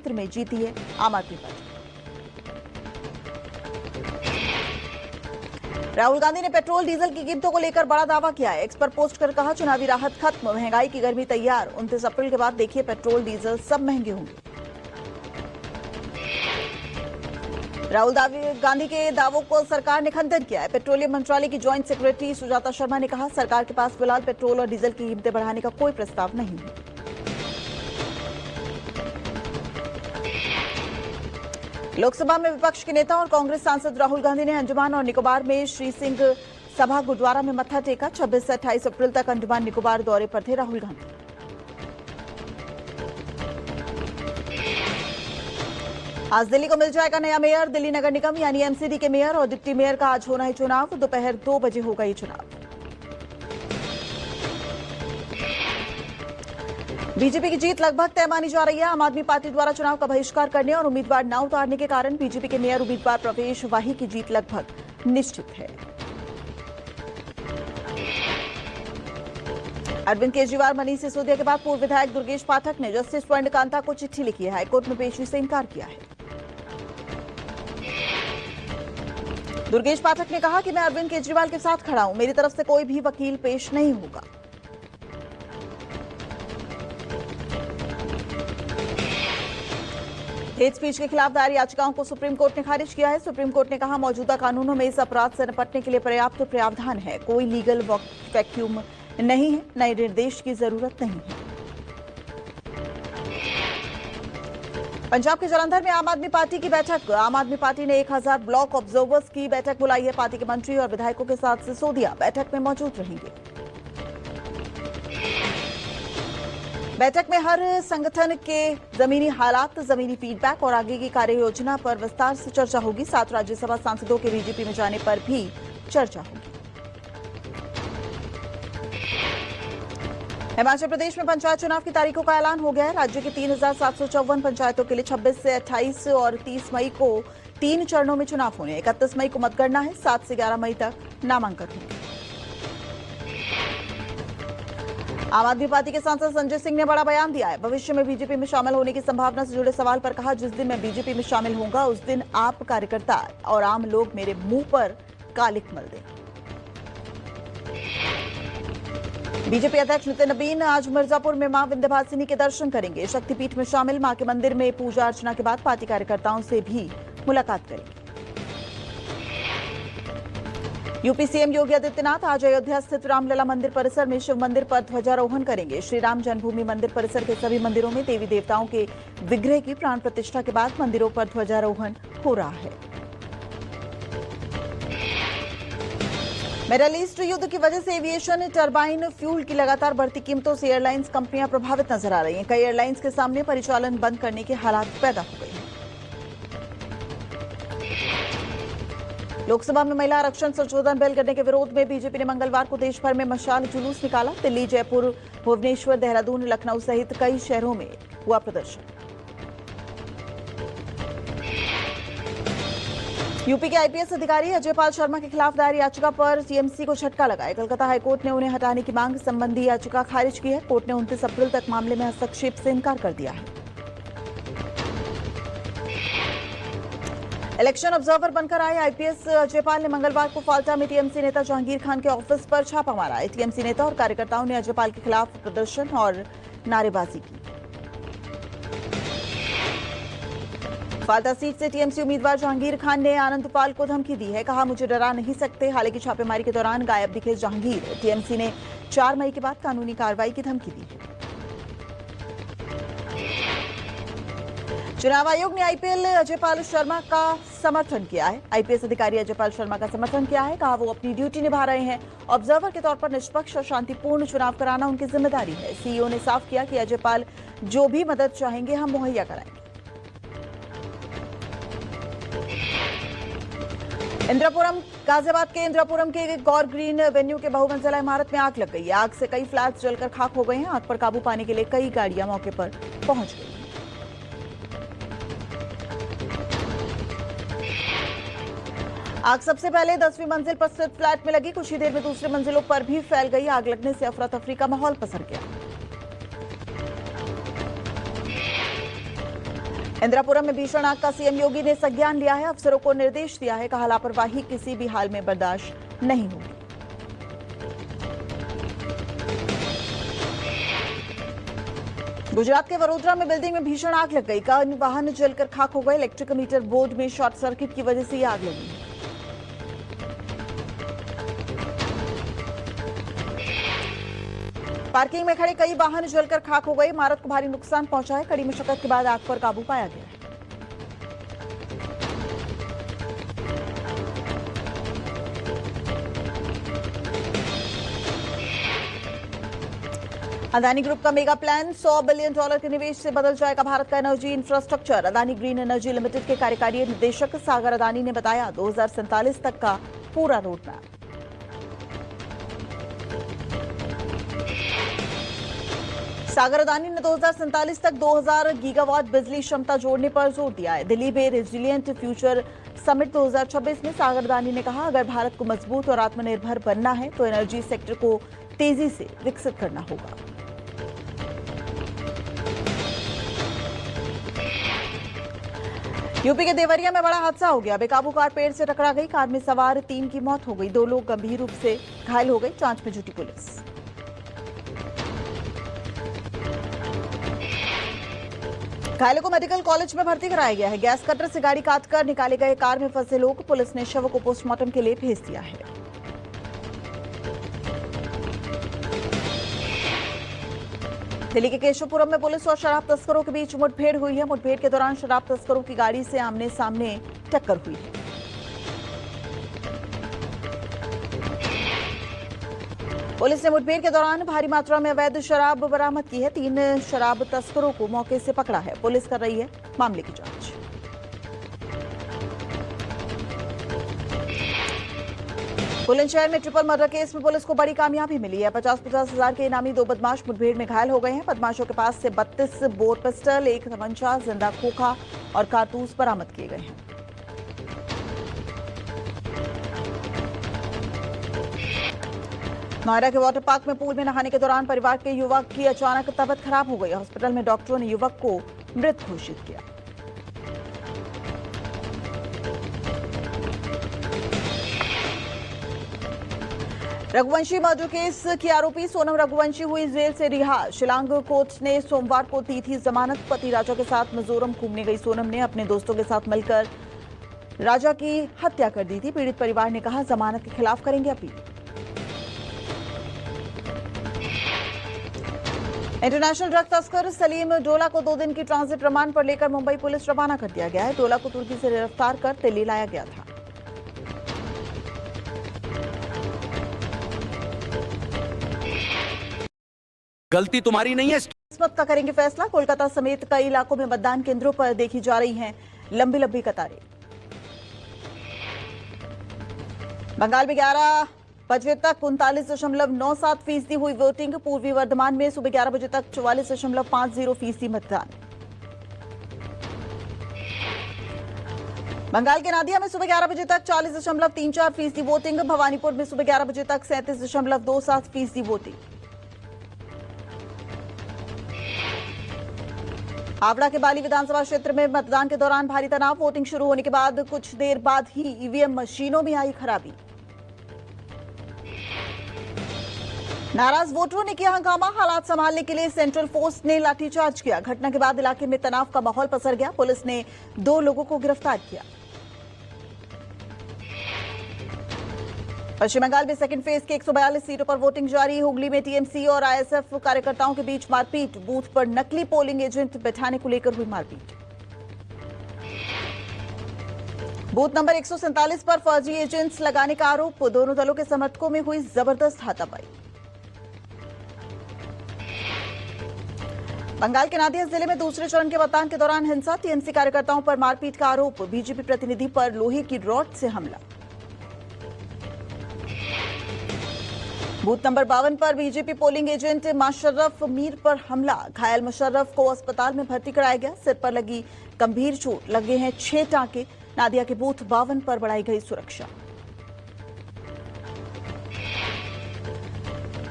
क्षेत्र में जीती है आम आदमी पार्टी। राहुल गांधी ने पेट्रोल डीजल की कीमतों को लेकर बड़ा दावा किया है। एक्स पर पोस्ट कर कहा, चुनावी राहत खत्म, महंगाई की गर्मी तैयार। 29 अप्रैल के बाद देखिए पेट्रोल डीजल सब महंगे होंगे। राहुल गांधी के दावों को सरकार ने खंडन किया है। पेट्रोलियम मंत्रालय की ज्वाइंट सेक्रेटरी सुजाता शर्मा ने कहा, सरकार के पास फिलहाल पेट्रोल और डीजल की कीमतें बढ़ाने का कोई प्रस्ताव नहीं है। लोकसभा में विपक्ष के नेता और कांग्रेस सांसद राहुल गांधी ने अंडमान और निकोबार में श्री सिंह सभा गुरुद्वारा में मत्था टेका। 26 से 28 अप्रैल तक अंडमान निकोबार दौरे पर थे राहुल गांधी। आज दिल्ली को मिल जाएगा नया मेयर। दिल्ली नगर निगम यानी एमसीडी के मेयर और डिप्टी मेयर का आज होना है चुनाव। दोपहर 2 बजे होगा ये चुनाव। बीजेपी की जीत लगभग तय मानी जा रही है। आम आदमी पार्टी द्वारा चुनाव का बहिष्कार करने और उम्मीदवार न उतारने के कारण बीजेपी के मेयर उम्मीदवार प्रवेश वाही की जीत लगभग निश्चित है। अरविंद केजरीवाल, मनीष सिसोदिया के बाद पूर्व विधायक दुर्गेश पाठक ने जस्टिस स्वर्णकांता को चिट्ठी लिखी है। हाईकोर्ट में पेशी से इनकार किया है। दुर्गेश पाठक ने कहा कि मैं अरविंद केजरीवाल के साथ खड़ा हूं, मेरी तरफ से कोई भी वकील पेश नहीं होगा। हेट स्पीच के खिलाफ दायर याचिकाओं को सुप्रीम कोर्ट ने खारिज किया है। सुप्रीम कोर्ट ने कहा, मौजूदा कानूनों में इस अपराध से निपटने के लिए पर्याप्त प्रावधान है। कोई लीगल वैक्यूम नहीं है, नए निर्देश की जरूरत नहीं है। पंजाब के जालंधर में आम आदमी पार्टी की बैठक। आम आदमी पार्टी ने 1000 ब्लॉक ऑब्जर्वर्स की बैठक बुलाई है। पार्टी के मंत्री और विधायकों के साथ सिसोदिया बैठक में मौजूद रहेंगे। बैठक में हर संगठन के जमीनी हालात, जमीनी फीडबैक और आगे की कार्य योजना पर विस्तार से चर्चा होगी। 7 राज्यसभा सांसदों के बीजेपी में जाने पर भी चर्चा होगी। हिमाचल प्रदेश में पंचायत चुनाव की तारीखों का ऐलान हो गया है। राज्य की 3754 पंचायतों के लिए 26 से 28 और 30 मई को 3 चरणों में चुनाव होने। 31 मई को मतगणना है। 7 से 11 मई तक नामांकन होंगे। आम आदमी पार्टी के सांसद संजय सिंह ने बड़ा बयान दिया है। भविष्य में बीजेपी में शामिल होने की संभावना से जुड़े सवाल पर कहा, जिस दिन मैं बीजेपी में शामिल होऊंगा उस दिन आप कार्यकर्ता और आम लोग मेरे मुंह पर कालिक मल दें। बीजेपी अध्यक्ष नितिन नबीन आज मिर्जापुर में मां विंध्यवासिनी के दर्शन करेंगे। शक्तिपीठ में शामिल मां के मंदिर में पूजा अर्चना के बाद पार्टी कार्यकर्ताओं से भी मुलाकात करेंगे। यूपी सीएम योगी आदित्यनाथ आज अयोध्या स्थित रामलला मंदिर परिसर में शिव मंदिर पर ध्वजारोहण करेंगे। श्री राम जन्मभूमि मंदिर परिसर के सभी मंदिरों में देवी देवताओं के विग्रह की प्राण प्रतिष्ठा के बाद मंदिरों पर ध्वजारोहण हो रहा है। मिडल ईस्ट युद्ध की वजह से एविएशन टरबाइन फ्यूल की लगातार बढ़ती कीमतों से एयरलाइंस कंपनियां प्रभावित नजर आ रही हैं। कई एयरलाइंस के सामने परिचालन बंद करने के हालात पैदा हो गए हैं। लोकसभा में महिला आरक्षण संशोधन बिल करने के विरोध में बीजेपी ने मंगलवार को देश भर में मशाल जुलूस निकाला। दिल्ली, जयपुर, भुवनेश्वर, देहरादून, लखनऊ सहित कई शहरों में हुआ प्रदर्शन। यूपी के आईपीएस अधिकारी अजयपाल शर्मा के खिलाफ दायर याचिका पर टीएमसी को झटका लगा है। कोलकाता हाईकोर्ट ने उन्हें हटाने की मांग संबंधी याचिका खारिज की है। कोर्ट ने 29 अप्रैल तक मामले में हस्तक्षेप से इनकार कर दिया है। इलेक्शन ऑब्जर्वर बनकर आए आईपीएस अजयपाल ने मंगलवार को फाल्टा में टीएमसी नेता जहांगीर खान के ऑफिस पर छापा मारा है। टीएमसी नेता और कार्यकर्ताओं ने अजयपाल के खिलाफ प्रदर्शन और नारेबाजी की। फाल्टा सीट से टीएमसी उम्मीदवार जहांगीर खान ने आनंदपाल को धमकी दी है। कहा, मुझे डरा नहीं सकते। हालांकि छापेमारी के दौरान गायब दिखे जहांगीर। टीएमसी ने 4 मई के बाद कानूनी कार्रवाई की धमकी दी है। चुनाव आयोग ने आईपीएल अजयपाल शर्मा का समर्थन किया है। आईपीएस अधिकारी अजयपाल शर्मा का समर्थन किया है। कहा, वो अपनी ड्यूटी निभा रहे हैं। ऑब्जर्वर के तौर पर निष्पक्ष और शांतिपूर्ण चुनाव कराना उनकी जिम्मेदारी है। सीईओ ने साफ किया कि अजयपाल जो भी मदद चाहेंगे हम मुहैया कराएंगे। इंद्रपुरम, गाजियाबाद के इंद्रपुरम के गौर ग्रीन वेन्यू के बहुमंजिला इमारत में आग लग गई है। आग से कई फ्लैट्स जलकर खाक हो गए हैं। आग पर काबू पाने के लिए कई गाड़ियां मौके पर पहुंच गई। आग सबसे पहले 10वीं मंजिल पर स्थित फ्लैट में लगी। कुछ ही देर में दूसरी मंजिलों पर भी फैल गई। आग लगने से अफरा तफरी का माहौल पसर गया। इंदिरापुरम में भीषण आग का सीएम योगी ने संज्ञान लिया है। अफसरों को निर्देश दिया है, कहा लापरवाही किसी भी हाल में बर्दाश्त नहीं होगी। गुजरात के वडोदरा में बिल्डिंग में भीषण आग लग गई। कई वाहन जलकर खाक हो गए। इलेक्ट्रिक मीटर बोर्ड में शॉर्ट सर्किट की वजह से ये आग लगी। पार्किंग में खड़े कई वाहन जलकर खाक हो गए। इमारत को भारी नुकसान पहुंचा है। कड़ी मशक्कत के बाद आग पर काबू पाया गया। अदानी ग्रुप का मेगा प्लान $100 बिलियन के निवेश से बदल जाएगा भारत का energy infrastructure. Adani green energy limited के कार्यकारी निदेशक सागर अदानी ने बताया 2047 तक का पूरा रोड मैप। सागर अदानी ने 2047 तक 2000 गीगावाट बिजली क्षमता जोड़ने पर जोर दिया है। दिल्ली में रेजिलियंट फ्यूचर समिट 2026 में सागर अदानी ने कहा, अगर भारत को मजबूत और आत्मनिर्भर बनना है तो एनर्जी सेक्टर को तेजी से विकसित करना होगा। यूपी के देवरिया में बड़ा हादसा हो गया। बेकाबू कार पेड़ से टकरा गई। कार में सवार 3 की मौत हो गई। 2 लोग गंभीर रूप से घायल हो गए। जांच में जुटी पुलिस। घायलों को मेडिकल कॉलेज में भर्ती कराया गया है। गैस कटर से गाड़ी काटकर निकाले गए कार में फंसे लोग। पुलिस ने शव को पोस्टमार्टम के लिए भेज दिया है। दिल्ली के केशवपुरम में पुलिस और शराब तस्करों के बीच मुठभेड़ हुई है। मुठभेड़ के दौरान शराब तस्करों की गाड़ी से आमने सामने टक्कर हुई है। पुलिस ने मुठभेड़ के दौरान भारी मात्रा में अवैध शराब बरामद की है। 3 शराब तस्करों को मौके से पकड़ा है। पुलिस कर रही है मामले की जांच। बुलंदशहर में ट्रिपल मर्डर केस में पुलिस को बड़ी कामयाबी मिली है। 50-50 हजार के इनामी 2 बदमाश मुठभेड़ में घायल हो गए हैं। बदमाशों के पास से 32 बोर पिस्टल, 1 तमंचा, जिंदा खोखा और कारतूस बरामद किए गए हैं। नोएडा के वाटर पार्क में पूल में नहाने के दौरान परिवार के युवक की अचानक तबीयत खराब हो गई। हॉस्पिटल में डॉक्टरों ने युवक को मृत घोषित किया। रघुवंशी मर्डर केस की आरोपी सोनम रघुवंशी हुई जेल से रिहा। शिलांग कोर्ट ने सोमवार को दी थी जमानत। पति राजा के साथ मिजोरम घूमने गई सोनम ने अपने दोस्तों के साथ मिलकर राजा की हत्या कर दी थी। पीड़ित परिवार ने कहा, जमानत के खिलाफ करेंगे अपील। इंटरनेशनल ड्रग तस्कर सलीम डोला को 2 दिन की ट्रांजिट रिमांड पर लेकर मुंबई पुलिस रवाना कर दिया गया है। डोला को तुर्की से गिरफ्तार कर दिल्ली लाया गया था। गलती तुम्हारी नहीं है। किस्मत का करेंगे फैसला। कोलकाता समेत कई इलाकों में मतदान केंद्रों पर देखी जा रही हैं लंबी लंबी कतारें। बंगाल में 11 बजे तक 39.97% हुई वोटिंग। पूर्वी वर्धमान में सुबह 11 बजे तक 44.50% मतदान। बंगाल के नादिया में सुबह 11 बजे तक 40.34% वोटिंग। भवानीपुर में सुबह 11 बजे तक 37.27% वोटिंग। हावड़ा के बाली विधानसभा क्षेत्र में मतदान के दौरान भारी तनाव। वोटिंग शुरू होने के बाद कुछ देर बाद ही ईवीएम मशीनों में आई खराबी। नाराज वोटरों ने किया हंगामा। हालात संभालने के लिए सेंट्रल फोर्स ने लाठीचार्ज किया। घटना के बाद इलाके में तनाव का माहौल पसर गया। पुलिस ने 2 लोगों को गिरफ्तार किया। पश्चिम बंगाल में सेकंड फेज के 142 सीटों पर वोटिंग जारी। हुगली में टीएमसी और आईएसएफ कार्यकर्ताओं के बीच मारपीट। बूथ पर नकली पोलिंग एजेंट बैठाने को लेकर हुई मारपीट। बूथ नंबर 147 पर फर्जी एजेंट्स लगाने का आरोप। दोनों दलों के समर्थकों में हुई जबरदस्त हाथापाई। बंगाल के नादिया जिले में दूसरे चरण के मतदान के दौरान हिंसा। टीएमसी कार्यकर्ताओं पर मारपीट का आरोप। बीजेपी प्रतिनिधि पर लोहे की रॉड से हमला। बूथ नंबर 52 पर BJP polling agent Musharraf Mir पर हमला। घायल मुशर्रफ को अस्पताल में भर्ती कराया गया। सिर पर लगी गंभीर चोट। लगे हैं 6 टांके। नादिया के बूथ 52 पर बढ़ाई गई सुरक्षा।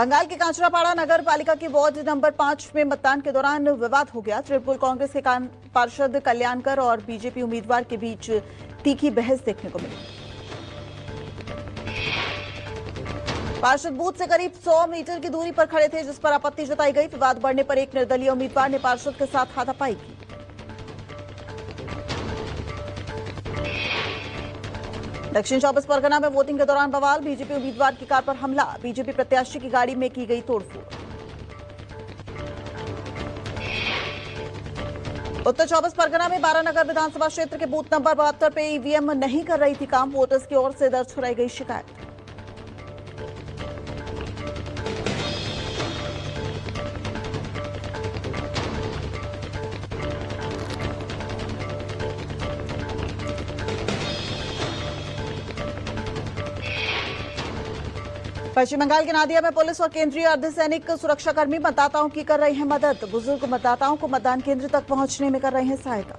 बंगाल के कांचरापाड़ा नगर पालिका की वार्ड नंबर 5 में मतदान के दौरान विवाद हो गया। तृणमूल कांग्रेस के पार्षद कल्याणकर और बीजेपी उम्मीदवार के बीच तीखी बहस देखने को मिली। पार्षद बूथ से करीब 100 मीटर की दूरी पर खड़े थे, जिस पर आपत्ति जताई गई। विवाद बढ़ने पर एक निर्दलीय उम्मीदवार ने पार्षद के साथ हाथापाई की। दक्षिण 24 परगना में वोटिंग के दौरान बवाल। बीजेपी उम्मीदवार की कार पर हमला। बीजेपी प्रत्याशी की गाड़ी में की गई तोड़फोड़। उत्तर 24 परगना में बारानगर विधानसभा क्षेत्र के बूथ नंबर 72 पे ईवीएम नहीं कर रही थी काम। वोटर्स की ओर से दर्ज कराई गई शिकायत। पश्चिम बंगाल के नादिया में पुलिस और केंद्रीय अर्धसैनिक सुरक्षाकर्मी मतदाताओं की कर रहे हैं मदद। बुजुर्ग मतदाताओं को मतदान केंद्र तक पहुंचने में कर रहे हैं सहायता।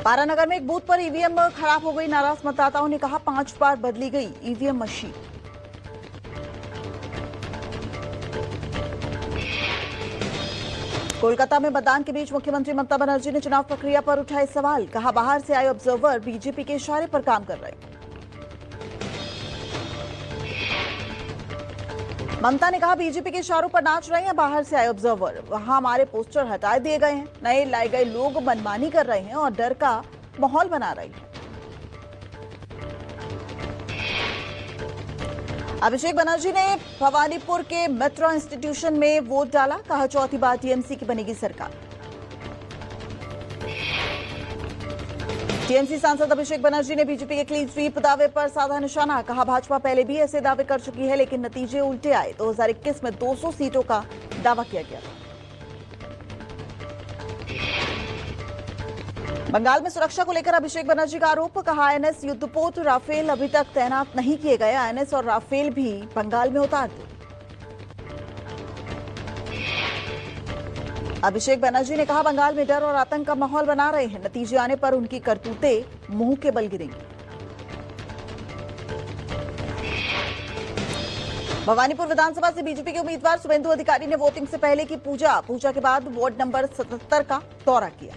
बारानगर में एक बूथ पर ईवीएम खराब हो गई। नाराज मतदाताओं ने कहा 5 बार बदली गई ईवीएम मशीन। कोलकाता में मतदान के बीच मुख्यमंत्री ममता बनर्जी ने चुनाव प्रक्रिया पर उठाए सवाल। कहा बाहर से आए ऑब्जर्वर बीजेपी के इशारे पर काम कर रहे हैं। ममता ने कहा बीजेपी के इशारों पर नाच रहे हैं बाहर से आए ऑब्जर्वर। वहां हमारे पोस्टर हटा दिए गए हैं। नए लाए गए लोग मनमानी कर रहे हैं और डर का माहौल बना रहे हैं। अभिषेक बनर्जी ने भवानीपुर के मित्रा इंस्टीट्यूशन में वोट डाला। कहा चौथी बार टीएमसी की बनेगी सरकार। टीएमसी सांसद अभिषेक बनर्जी ने बीजेपी के क्लीन स्वीप दावे पर साधा निशाना। कहा भाजपा पहले भी ऐसे दावे कर चुकी है, लेकिन नतीजे उल्टे आए। 2021 में 200 सीटों का दावा किया गया। बंगाल में सुरक्षा को लेकर अभिषेक बनर्जी का आरोप। कहा आईएनएस युद्धपोत राफेल अभी तक तैनात नहीं किए गए। आईएनएस और राफेल भी बंगाल में उतार दो। अभिषेक बनर्जी ने कहा बंगाल में डर और आतंक का माहौल बना रहे हैं। नतीजे आने पर उनकी करतूतें मुंह के बल गिरेंगी। भवानीपुर विधानसभा से बीजेपी के उम्मीदवार शुभेंदु अधिकारी ने वोटिंग से पहले की पूजा के बाद वार्ड नंबर 77 का दौरा किया।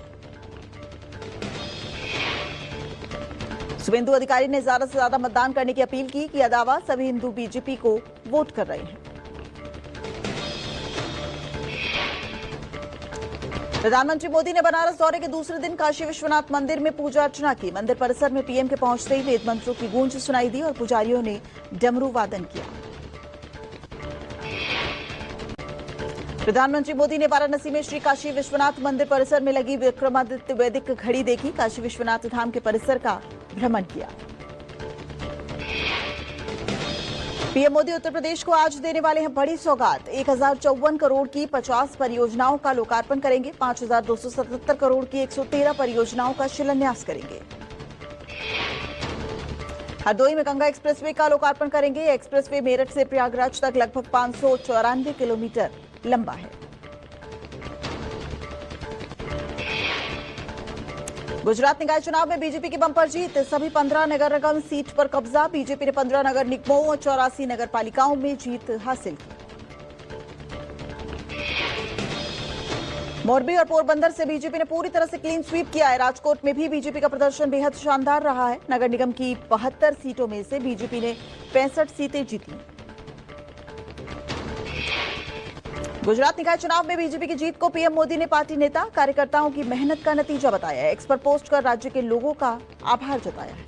शुभेंदु अधिकारी ने ज्यादा से ज्यादा मतदान करने की अपील की। किया दावा सभी हिंदू बीजेपी को वोट कर रहे हैं। प्रधानमंत्री मोदी ने बनारस दौरे के दूसरे दिन काशी विश्वनाथ मंदिर में पूजा अर्चना की। मंदिर परिसर में पीएम के पहुंचते ही वेद मंत्रों की गूंज सुनाई दी और पुजारियों ने डमरू वादन किया। प्रधानमंत्री मोदी ने वाराणसी में श्री काशी विश्वनाथ मंदिर परिसर में लगी विक्रमादित्य वैदिक घड़ी देखी। काशी विश्वनाथ धाम के परिसर का भ्रमण किया। पीएम मोदी उत्तर प्रदेश को आज देने वाले हैं बड़ी सौगात। 1054 करोड़ की 50 परियोजनाओं का लोकार्पण करेंगे। 5277 करोड़ की 113 परियोजनाओं का शिलान्यास करेंगे। हरदोई में गंगा एक्सप्रेसवे का लोकार्पण करेंगे। एक्सप्रेसवे मेरठ से प्रयागराज तक लगभग 594 किलोमीटर लंबा है। गुजरात निकाय चुनाव में बीजेपी की बंपर जीत। सभी 15 नगर निगम सीट पर कब्जा। बीजेपी ने 15 नगर निगमों और 84 नगर पालिकाओं में जीत हासिल की। मोरबी और पोरबंदर से बीजेपी ने पूरी तरह से क्लीन स्वीप किया है। राजकोट में भी बीजेपी का प्रदर्शन बेहद शानदार रहा है। नगर निगम की 72 सीटों में से बीजेपी ने 65 सीटें जीती। गुजरात निकाय चुनाव में बीजेपी की जीत को पीएम मोदी ने पार्टी नेता कार्यकर्ताओं की मेहनत का नतीजा बताया है। एक्स पर पोस्ट कर राज्य के लोगों का आभार जताया है।